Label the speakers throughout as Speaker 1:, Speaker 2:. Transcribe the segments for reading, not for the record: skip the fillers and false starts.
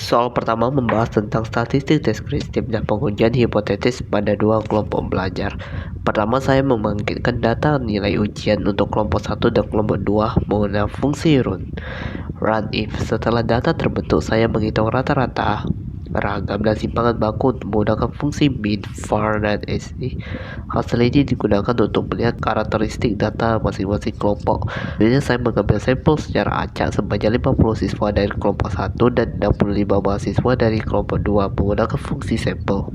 Speaker 1: Soal pertama membahas tentang statistik deskriptif dan pengujian hipotetis pada dua kelompok belajar. Pertama, saya membangkitkan data nilai ujian untuk kelompok 1 dan kelompok 2 menggunakan fungsi run if. Setelah data terbentuk, saya menghitung rata-rata, ragam, dan simpangan baku untuk menggunakan fungsi min, var, dan sd. Hasil ini digunakan untuk melihat karakteristik data masing-masing kelompok. Selanjutnya saya mengambil sampel secara acak sebanyak 50 siswa dari kelompok 1 dan 65 mahasiswa dari kelompok 2 menggunakan fungsi sampel.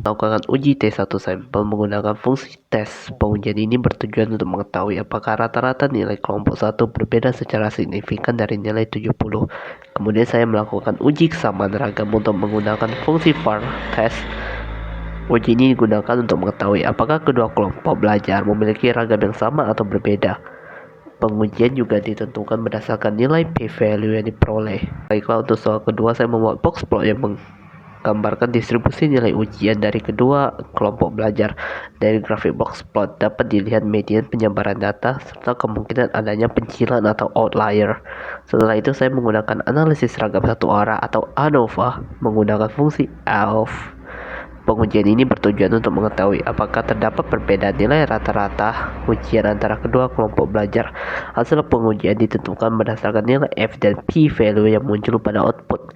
Speaker 1: Melakukan uji T1 sampel menggunakan fungsi tes. Pengujian ini bertujuan untuk mengetahui apakah rata-rata nilai kelompok 1 berbeda secara signifikan dari nilai 70. Kemudian saya melakukan uji kesamaan ragam untuk menggunakan fungsi var test. Uji ini digunakan untuk mengetahui apakah kedua kelompok belajar memiliki ragam yang sama atau berbeda. Pengujian juga ditentukan berdasarkan nilai p-value yang diperoleh. Baiklah, untuk soal kedua saya membuat box plot yang menggambarkan distribusi nilai ujian dari kedua kelompok belajar. Dari grafik box plot dapat dilihat median penyebaran data serta kemungkinan adanya pencilan atau outlier. Setelah itu saya menggunakan analisis ragam satu arah atau ANOVA menggunakan fungsi ANOV. Pengujian ini bertujuan untuk mengetahui apakah terdapat perbedaan nilai rata-rata ujian antara kedua kelompok belajar. Hasil pengujian ditentukan berdasarkan nilai F dan P-value yang muncul pada output.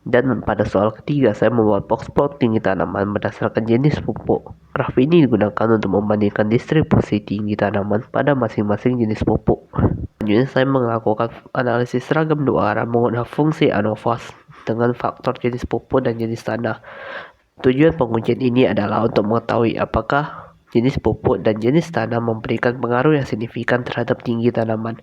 Speaker 1: Dan pada soal ketiga, saya membuat box plot tinggi tanaman berdasarkan jenis pupuk. Graf ini digunakan untuk membandingkan distribusi tinggi tanaman pada masing-masing jenis pupuk. Selanjutnya, saya melakukan analisis ragam dua arah menggunakan fungsi ANOVA dengan faktor jenis pupuk dan jenis tanah. Tujuan pengujian ini adalah untuk mengetahui apakah jenis pupuk dan jenis tanah memberikan pengaruh yang signifikan terhadap tinggi tanaman.